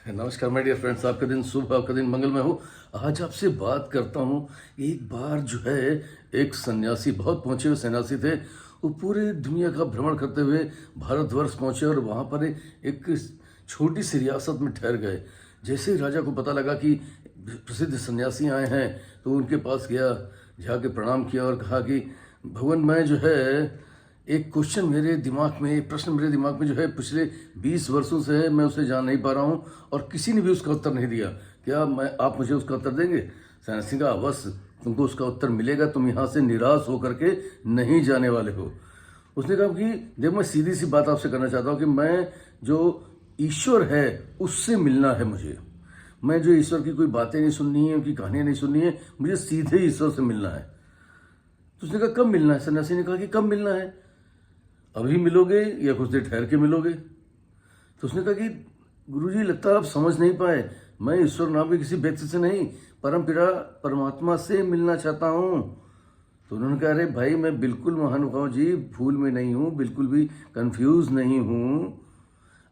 नमस्कार my dear friends, आपका दिन शुभ, आपका दिन मंगलमय हो। आज आपसे बात करता हूँ। एक बार जो है एक सन्यासी, बहुत पहुंचे हुए सन्यासी थे। वो पूरे दुनिया का भ्रमण करते हुए भारतवर्ष पहुंचे और वहाँ पर एक छोटी सी रियासत में ठहर गए। जैसे ही राजा को पता लगा कि प्रसिद्ध सन्यासी आए हैं तो उनके पास गया, जाके प्रणाम किया और कहा कि भगवान, मैं जो है एक क्वेश्चन मेरे दिमाग में, एक प्रश्न मेरे दिमाग में जो है पिछले 20 वर्षों से है, मैं उसे जान नहीं पा रहा हूँ और किसी ने भी उसका उत्तर नहीं दिया। क्या आप मुझे उसका उत्तर देंगे? सन्यासी का अवश्य तुमको उसका उत्तर मिलेगा, तुम यहाँ से निराश होकर के नहीं जाने वाले हो। उसने कहा कि देखो, मैं सीधी सी बात आपसे करना चाहता हूँ कि मैं जो ईश्वर है उससे मिलना है मुझे। मैं जो ईश्वर की कोई बातें नहीं सुननी है, उनकी कहानियाँ नहीं सुननी है, मुझे सीधे ईश्वर से मिलना है। तो उसने कहा कब मिलना है? सन्यासी ने कहा कि कब मिलना है, अभी मिलोगे या कुछ देर ठहर के मिलोगे? तो उसने कहा कि गुरुजी, लगता है आप समझ नहीं पाए, मैं ईश्वर नाम के किसी व्यक्ति से नहीं, परम पिता परमात्मा से मिलना चाहता हूँ। तो उन्होंने कहा, अरे भाई, मैं बिल्कुल महानुभाव जी, भूल में नहीं हूँ, बिल्कुल भी कंफ्यूज नहीं हूँ।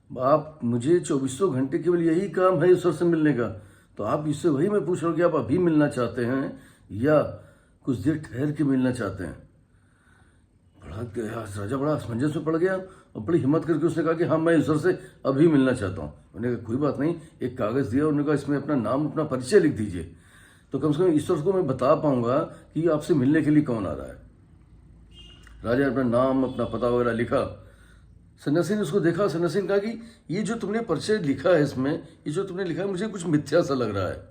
आप मुझे 24 घंटे केवल यही काम है ईश्वर से मिलने का। तो आप इससे वही मैं पूछ रहा हूँ कि आप अभी मिलना चाहते हैं या कुछ देर ठहर के मिलना चाहते हैं? राजा बड़ा असमंजस में पड़ गया और बड़ी हिम्मत करके उसने कहा कि हाँ, मैं ईश्वर से अभी मिलना चाहता हूँ। उन्होंने कहा कोई बात नहीं, एक कागज़ दिया, उन्होंने कहा इसमें अपना नाम, अपना परिचय लिख दीजिए, तो कम से कम ईश्वर को मैं बता पाऊंगा कि आपसे मिलने के लिए कौन आ रहा है। राजा ने अपना नाम, अपना पता वगैरह लिखा। सन्यासी ने उसको देखा। सन्यासी ने कहा कि ये जो तुमने परिचय लिखा है, इसमें ये जो तुमने लिखा है, मुझे कुछ मिथ्या सा लग रहा है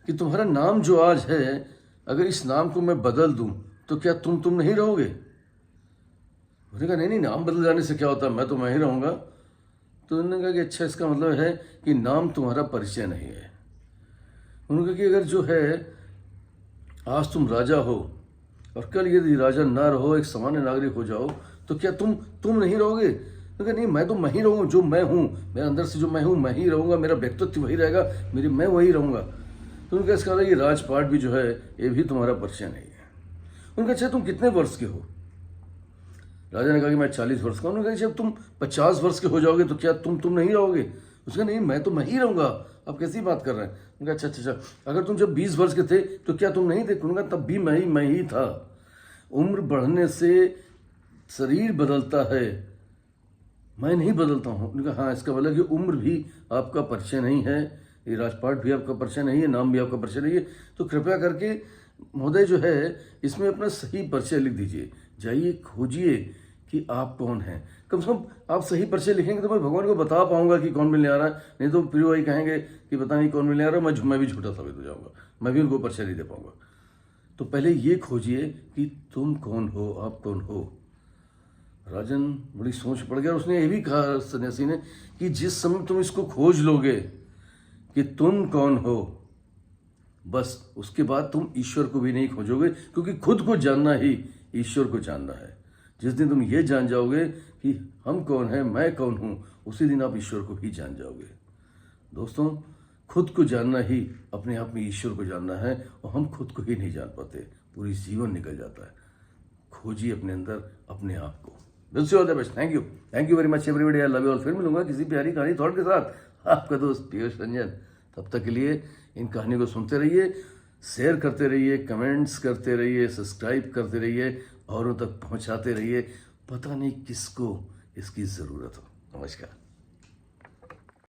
कि तुम्हारा नाम जो आज है, अगर इस नाम को मैं बदल दूं तो क्या तुम नहीं रहोगे? उसने कहा नहीं, नाम बदल जाने से क्या होता है, मैं तो मैं ही रहूँगा। तो उन्होंने कहा कि अच्छा, इसका मतलब है कि नाम तुम्हारा परिचय नहीं है। उन्होंने कहा कि अगर जो है आज तुम राजा हो और कल यदि राजा ना रहो, एक सामान्य नागरिक हो जाओ, तो क्या तुम नहीं रहोगे? उन्होंने कहा नहीं, मैं तो मैं ही रहूँगा, जो मैं हूँ, मेरे अंदर से जो मैं हूँ मैं ही रहूँगा, मेरा व्यक्तित्व वही रहेगा, मैं वही रहूँगा। तो उनका इसका मतलब ये राजपाट भी जो है ये भी तुम्हारा परिचय नहीं है। उनका अच्छा, तुम कितने वर्ष के हो? राजा ने कहा कि मैं 40 वर्ष का हूँ। उन्होंने कहा जब तुम 50 वर्ष के हो जाओगे तो क्या तुम नहीं रहोगे? उसका नहीं, मैं तो मैं ही रहूँगा, आप कैसी बात कर रहे हैं? उनका अच्छा, अगर तुम जब 20 वर्ष के थे तो क्या तुम नहीं थे? उन्होंने कहा तब भी मैं ही था। उम्र बढ़ने से शरीर बदलता है, मैं नहीं बदलता हूँ। उन्होंने कहा हाँ, इसका मतलब कि उम्र भी आपका परिचय नहीं है, ये राजपाट भी आपका परिचय नहीं है, नाम भी आपका परिचय नहीं है। तो कृपया करके महोदय जो है इसमें अपना सही परिचय लिख दीजिए, जाइए खोजिए कि आप कौन हैं। कम से कम आप सही परिचय लिखेंगे तो मैं भगवान को बता पाऊंगा कि कौन मिलने आ रहा है। नहीं तो फिर वही कहेंगे कि पता नहीं कौन मिलने आ रहा है, मैं भी झूठा साबित हो जाऊंगा, मैं भी उनको परिचय नहीं दे पाऊंगा। तो पहले ये खोजिए कि तुम कौन हो, आप कौन हो। राजन बड़ी सोच पड़ गया। उसने ये भी कहा सन्यासी ने कि जिस समय तुम इसको खोज लोगे कि तुम कौन हो, बस उसके बाद तुम ईश्वर को भी नहीं खोजोगे, क्योंकि खुद को जानना ही ईश्वर को जानना है। जिस दिन तुम ये जान जाओगे कि हम कौन हैं, मैं कौन हूं, उसी दिन आप ईश्वर को ही जान जाओगे। दोस्तों, खुद को जानना ही अपने आप में ईश्वर को जानना है, और हम खुद को ही नहीं जान पाते, पूरी जीवन निकल जाता है। खोजिए अपने अंदर अपने आप को। Wish you all the best. Thank you very much everybody. I love you all. फिर मिलूंगा किसी प्यारी कहानी थॉट के साथ, आपका दोस्त पीयूष रंजन। तब तक के लिए इन कहानियों को सुनते रहिए, शेयर करते रहिए, कमेंट्स करते रहिए, सब्सक्राइब करते रहिए, औरों तक पहुंचाते रहिए। पता नहीं किसको इसकी ज़रूरत हो। नमस्कार।